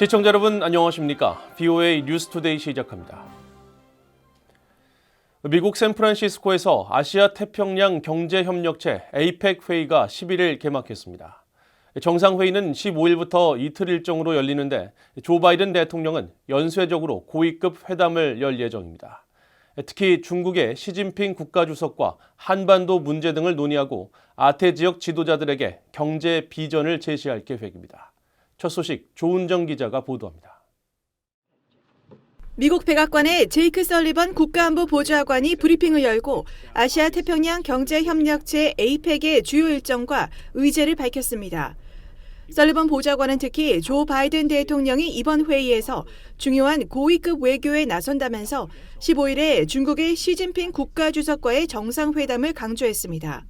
시청자 여러분 안녕하십니까? VOA 뉴스투데이 시작합니다. 미국 샌프란시스코에서 아시아 태평양 경제협력체 APEC 회의가 11일 개막했습니다. 정상회의는 15일부터 이틀 일정으로 열리는데 조 바이든 대통령은 연쇄적으로 고위급 회담을 열 예정입니다. 특히 중국의 시진핑 국가주석과 한반도 문제 등을 논의하고 아태 지역 지도자들에게 경제 비전을 제시할 계획입니다. 첫 소식 조은정 기자가 보도합니다. 미국 백악관의 제이크 설리번 국가안보보좌관이 브리핑을 열고 아시아 태평양 경제협력체 APEC의 주요 일정과 의제를 밝혔습니다. 설리번 보좌관은 특히 조 바이든 대통령이 이번 회의에서 중요한 고위급 외교에 나선다면서 15일에 중국의 시진핑 국가주석과의 정상회담을 강조했습니다.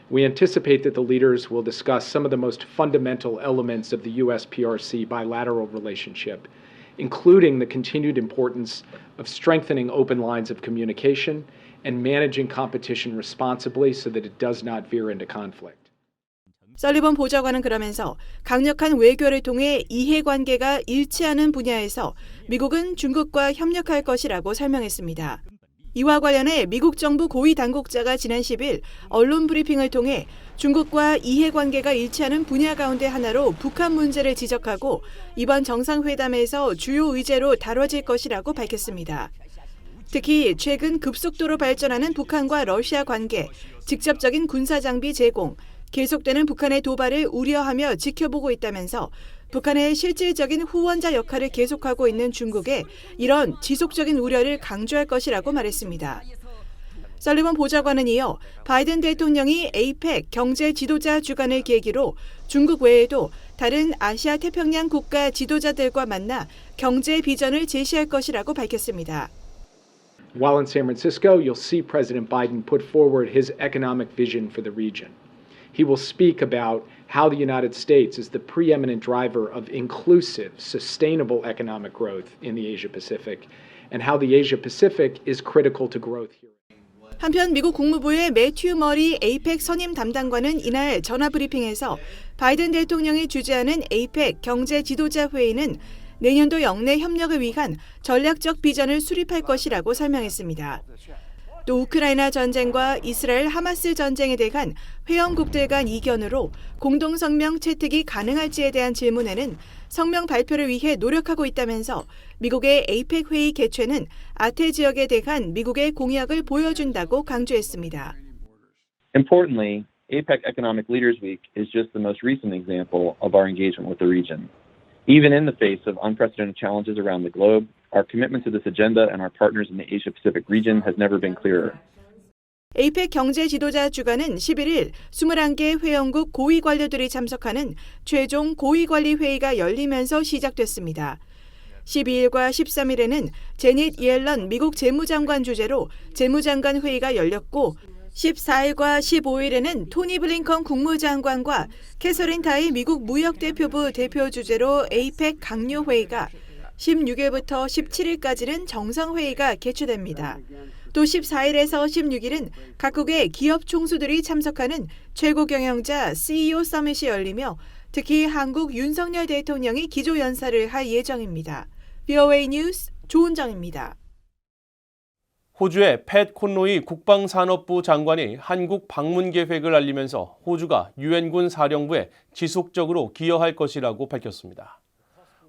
We anticipate that the leaders will discuss some of the most fundamental elements of the US-PRC bilateral relationship, including the continued importance of strengthening open lines of communication and managing competition responsibly so that it does not veer into conflict. 설리번 보좌관은 그러면서 강력한 외교를 통해 이해관계가 일치하는 분야에서 미국은 중국과 협력할 것이라고 설명했습니다. 이와 관련해 미국 정부 고위 당국자가 지난 10일 언론 브리핑을 통해 중국과 이해관계가 일치하는 분야 가운데 하나로 북한 문제를 지적하고 이번 정상회담에서 주요 의제로 다뤄질 것이라고 밝혔습니다. 특히 최근 급속도로 발전하는 북한과 러시아 관계, 직접적인 군사장비 제공, 계속되는 북한의 도발을 우려하며 지켜보고 있다면서 북한의 실질적인 후원자 역할을 계속하고 있는 중국에 이런 지속적인 우려를 강조할 것이라고 말했습니다. 설리번 보좌관은 이어 바이든 대통령이 APEC 경제 지도자 주간을 계기로 중국 외에도 다른 아시아 태평양 국가 지도자들과 만나 경제 비전을 제시할 것이라고 밝혔습니다. While in San Francisco, you'll see President Biden put forward his economic vision for the region. He will speak about how the United States is the preeminent driver of inclusive, sustainable economic growth in the Asia-Pacific, and how the Asia-Pacific is critical to growth here. 한편 미국 국무부의 매튜 머리 APEC 선임 담당관은 이날 전화 브리핑에서 바이든 대통령이 주재하는 APEC 경제 지도자 회의는 내년도 영내 협력을 위한 전략적 비전을 수립할 것이라고 설명했습니다. 또 우크라이나 전쟁과 이스라엘 하마스 전쟁에 대한 회원국들 간 이견으로 공동성명 채택이 가능할지에 대한 질문에는 성명 발표를 위해 노력하고 있다면서 미국의 APEC 회의 개최는 아태 지역에 대한 미국의 공약을 보여준다고 강조했습니다. Importantly, APEC Economic Leaders Week is just the most recent example of our engagement with the region. Even in the face of unprecedented challenges around the globe, our commitment to this agenda and our partners in the Asia-Pacific region has never been clearer. APEC 경제 지도자 주간은 11일 21개 회원국 고위 관료들이 참석하는 최종 고위 관리 회의가 열리면서 시작됐습니다. 12일과 13일에는 제닛 옐런 미국 재무장관 주재로 재무장관 회의가 열렸고 14일과 15일에는 토니 블링컨 국무장관과 캐서린 타이 미국 무역대표부 대표 주재로 APEC 강요회의가 16일부터 17일까지는 정상회의가 개최됩니다. 또 14일에서 16일은 각국의 기업 총수들이 참석하는 최고경영자 CEO 서밋이 열리며 특히 한국 윤석열 대통령이 기조연설을 할 예정입니다. VOA 뉴스 조은정입니다. 호주의 팻 콘로이 국방산업부 장관이 한국 방문 계획을 알리면서 호주가 유엔군 사령부에 지속적으로 기여할 것이라고 밝혔습니다.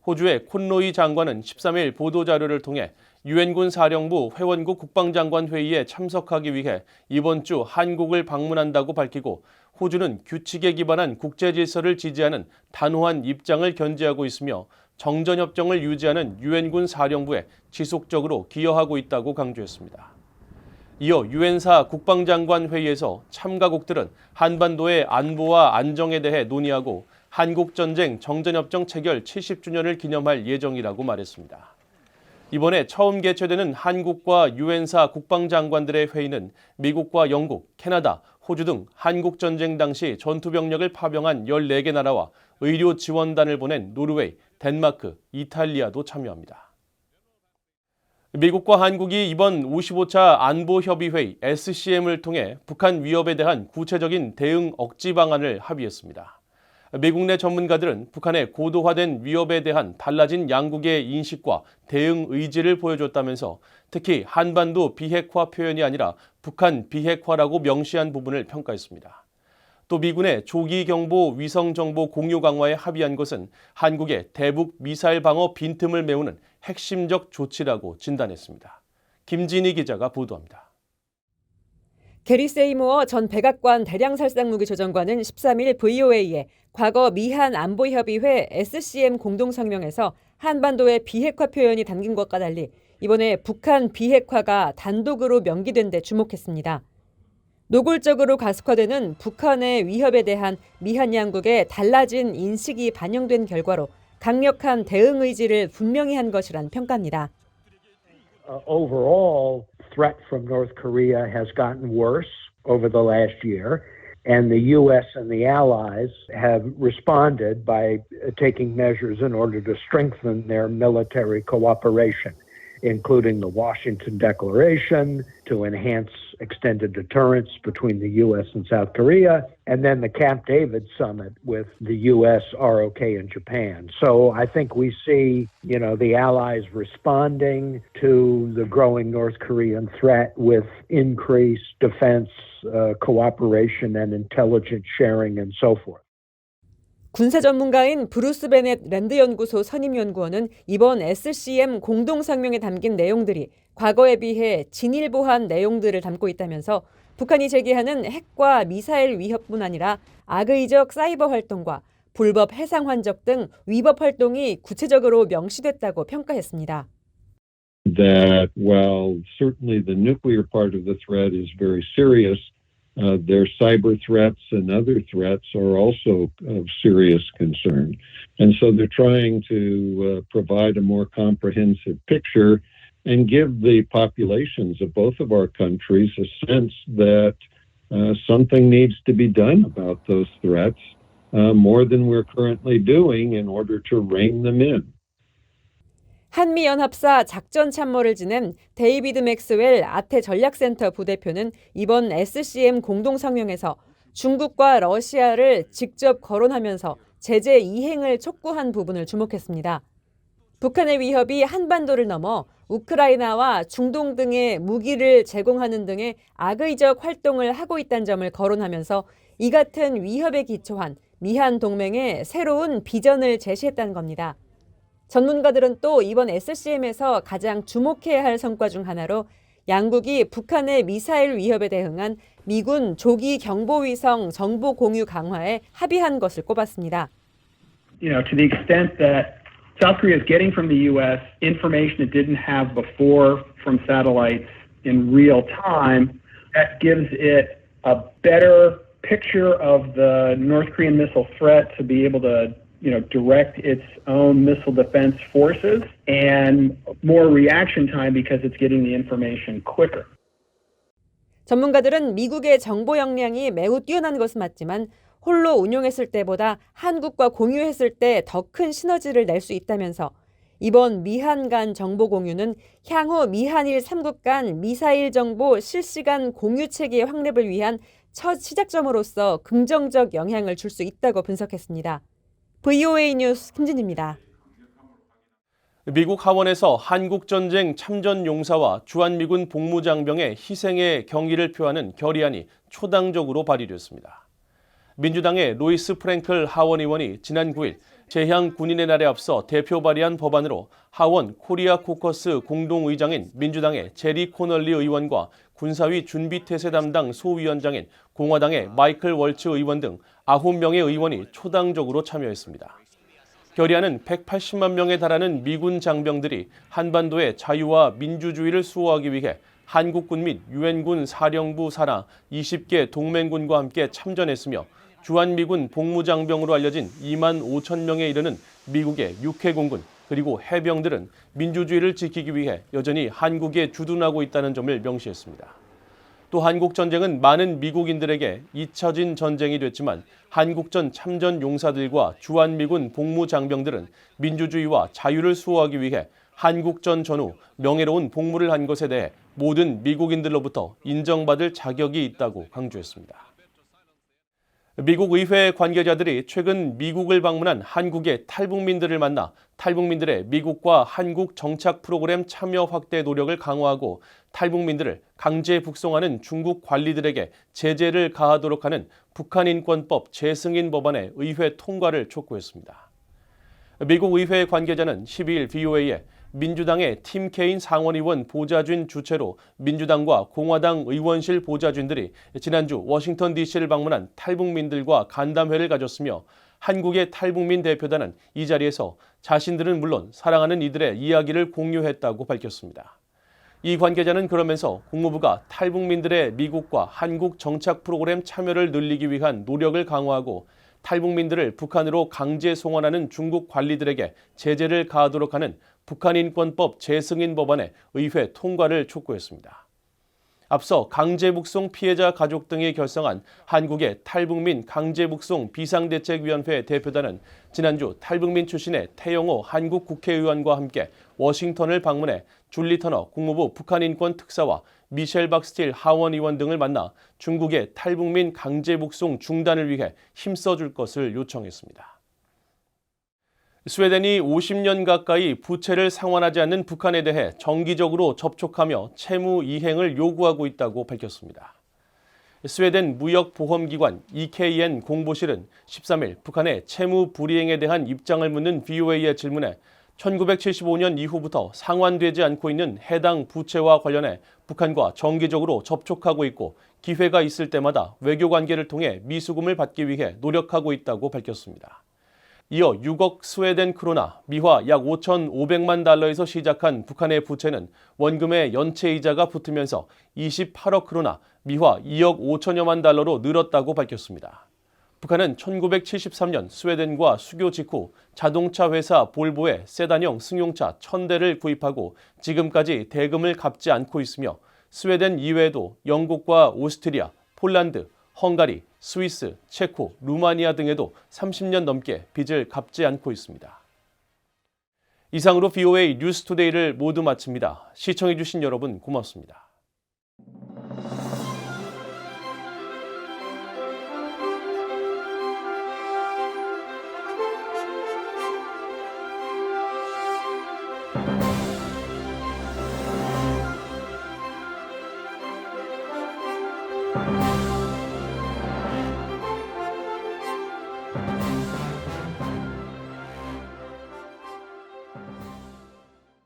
호주의 콘로이 장관은 13일 보도자료를 통해 유엔군 사령부 회원국 국방장관 회의에 참석하기 위해 이번 주 한국을 방문한다고 밝히고 호주는 규칙에 기반한 국제질서를 지지하는 단호한 입장을 견지하고 있으며 정전협정을 유지하는 유엔군 사령부에 지속적으로 기여하고 있다고 강조했습니다. 이어 유엔사 국방장관 회의에서 참가국들은 한반도의 안보와 안정에 대해 논의하고 한국전쟁 정전협정 체결 70주년을 기념할 예정이라고 말했습니다. 이번에 처음 개최되는 한국과 유엔사 국방장관들의 회의는 미국과 영국, 캐나다, 호주 등 한국전쟁 당시 전투병력을 파병한 14개 나라와 의료 지원단을 보낸 노르웨이, 덴마크, 이탈리아도 참여합니다. 미국과 한국이 이번 55차 안보협의회 SCM을 통해 북한 위협에 대한 구체적인 대응 억지 방안을 합의했습니다. 미국 내 전문가들은 북한의 고도화된 위협에 대한 달라진 양국의 인식과 대응 의지를 보여줬다면서 특히 한반도 비핵화 표현이 아니라 북한 비핵화라고 명시한 부분을 평가했습니다. 또 미군의 조기 경보 위성 정보 공유 강화에 합의한 것은 한국의 대북 미사일 방어 빈틈을 메우는 핵심적 조치라고 진단했습니다. 김진희 기자가 보도합니다. 게리 세이모어 전 백악관 대량살상무기 조정관은 13일 VOA에 과거 미한 안보협의회 SCM 공동성명에서 한반도의 비핵화 표현이 담긴 것과 달리 이번에 북한 비핵화가 단독으로 명기된 데 주목했습니다. 노골적으로 가속화되는 북한의 위협에 대한 미한 양국의 달라진 인식이 반영된 결과로 강력한 대응 의지를 분명히 한 것이란 평가입니다. Overall, threat from North Korea has gotten worse over the last year, and the U.S. and the allies have responded by taking measures in order to strengthen their military cooperation, including the Washington Declaration to enhance extended deterrence between the U.S. and South Korea, and then the Camp David summit with the U.S., ROK, and Japan. So I think we see, the allies responding to the growing North Korean threat with increased defense cooperation and intelligence sharing and so forth. 군사 전문가인 브루스 베넷 랜드 연구소 선임 연구원은 이번 SCM 공동성명에 담긴 내용들이 과거에 비해 진일보한 내용들을 담고 있다면서 북한이 제기하는 핵과 미사일 위협뿐 아니라 악의적 사이버 활동과 불법 해상 환적 등 위법 활동이 구체적으로 명시됐다고 평가했습니다. That while certainly the nuclear part of the threat is very serious, their cyber threats and other threats are also of serious concern. And so they're trying to provide a more comprehensive picture and give the populations of both of our countries a sense that something needs to be done about those threats more than we're currently doing in order to rein them in. 한미연합사 작전 참모를 지낸 데이비드 맥스웰 아태 전략센터 부대표는 이번 SCM 공동성명에서 중국과 러시아를 직접 거론하면서 제재 이행을 촉구한 부분을 주목했습니다. 북한의 위협이 한반도를 넘어 우크라이나와 중동 등의 무기를 제공하는 등의 악의적 활동을 하고 있다는 점을 거론하면서 이 같은 위협에 기초한 미한 동맹의 새로운 비전을 제시했다는 겁니다. 전문가들은 또 이번 SCM에서 가장 주목해야 할 성과 중 하나로 양국이 북한의 미사일 위협에 대응한 미군 조기 경보위성 정보 공유 강화에 합의한 것을 꼽았습니다. To the extent that South Korea is getting from the U.S. information it didn't have before from satellites in real time, that gives it a better picture of the North Korean missile threat to be able to direct its own missile defense forces and more reaction time because it's getting the information quicker. 전문가들은 미국의 정보 역량이 매우 뛰어난 것은 맞지만 홀로 운용했을 때보다 한국과 공유했을 때 더 큰 시너지를 낼 수 있다면서 이번 미한 간 정보 공유는 향후 미한일 3국 간 미사일 정보 실시간 공유 체계 확립을 위한 첫 시작점으로서 긍정적 영향을 줄 수 있다고 분석했습니다. VOA 뉴스 김진희입니다. 미국 하원에서 한국전쟁 참전용사와 주한미군 복무장병의 희생의 경의를 표하는 결의안이 초당적으로 발의됐습니다. 민주당의 로이스 프랭클 하원 의원이 지난 9일 재향 군인의 날에 앞서 대표 발의한 법안으로 하원 코리아 코커스 공동의장인 민주당의 제리 코널리 의원과 군사위 준비태세 담당 소위원장인 공화당의 마이클 월츠 의원 등 9명의 의원이 초당적으로 참여했습니다. 결의안은 180만 명에 달하는 미군 장병들이 한반도의 자유와 민주주의를 수호하기 위해 한국군 및 유엔군 사령부 산하 20개 동맹군과 함께 참전했으며 주한미군 복무장병으로 알려진 2만 5천 명에 이르는 미국의 육해공군 그리고 해병들은 민주주의를 지키기 위해 여전히 한국에 주둔하고 있다는 점을 명시했습니다. 또 한국전쟁은 많은 미국인들에게 잊혀진 전쟁이 됐지만 한국전 참전 용사들과 주한미군 복무장병들은 민주주의와 자유를 수호하기 위해 한국전 전후 명예로운 복무를 한 것에 대해 모든 미국인들로부터 인정받을 자격이 있다고 강조했습니다. 미국 의회 관계자들이 최근 미국을 방문한 한국의 탈북민들을 만나 탈북민들의 미국과 한국 정착 프로그램 참여 확대 노력을 강화하고 탈북민들을 강제 북송하는 중국 관리들에게 제재를 가하도록 하는 북한인권법 재승인 법안의 의회 통과를 촉구했습니다. 미국 의회 관계자는 12일 VOA에 민주당의 팀 케인 상원의원 보좌진 주최로 민주당과 공화당 의원실 보좌진들이 지난주 워싱턴 DC를 방문한 탈북민들과 간담회를 가졌으며 한국의 탈북민 대표단은 이 자리에서 자신들은 물론 사랑하는 이들의 이야기를 공유했다고 밝혔습니다. 이 관계자는 그러면서 국무부가 탈북민들의 미국과 한국 정착 프로그램 참여를 늘리기 위한 노력을 강화하고 탈북민들을 북한으로 강제 송환하는 중국 관리들에게 제재를 가하도록 하는 북한인권법 재승인 법안의 의회 통과를 촉구했습니다. 앞서 강제북송 피해자 가족 등이 결성한 한국의 탈북민 강제북송 비상대책위원회 대표단은 지난주 탈북민 출신의 태영호 한국 국회의원과 함께 워싱턴을 방문해 줄리 터너 국무부 북한인권 특사와 미셸 박스틸 하원 의원 등을 만나 중국의 탈북민 강제북송 중단을 위해 힘써줄 것을 요청했습니다. 스웨덴이 50년 가까이 부채를 상환하지 않는 북한에 대해 정기적으로 접촉하며 채무 이행을 요구하고 있다고 밝혔습니다. 스웨덴 무역보험기관 EKN 공보실은 13일 북한의 채무 불이행에 대한 입장을 묻는 VOA의 질문에 1975년 이후부터 상환되지 않고 있는 해당 부채와 관련해 북한과 정기적으로 접촉하고 있고 기회가 있을 때마다 외교관계를 통해 미수금을 받기 위해 노력하고 있다고 밝혔습니다. 이어 6억 스웨덴 크로나, 미화 약 5,500만 달러에서 시작한 북한의 부채는 원금의 연체 이자가 붙으면서 28억 크로나, 미화 2억 5천여만 달러로 늘었다고 밝혔습니다. 북한은 1973년 스웨덴과 수교 직후 자동차 회사 볼보의 세단형 승용차 1,000대를 구입하고 지금까지 대금을 갚지 않고 있으며 스웨덴 이외에도 영국과 오스트리아, 폴란드, 헝가리, 스위스, 체코, 루마니아 등에도 30년 넘게 빚을 갚지 않고 있습니다. 이상으로 VOA 뉴스투데이를 모두 마칩니다. 시청해주신 여러분 고맙습니다.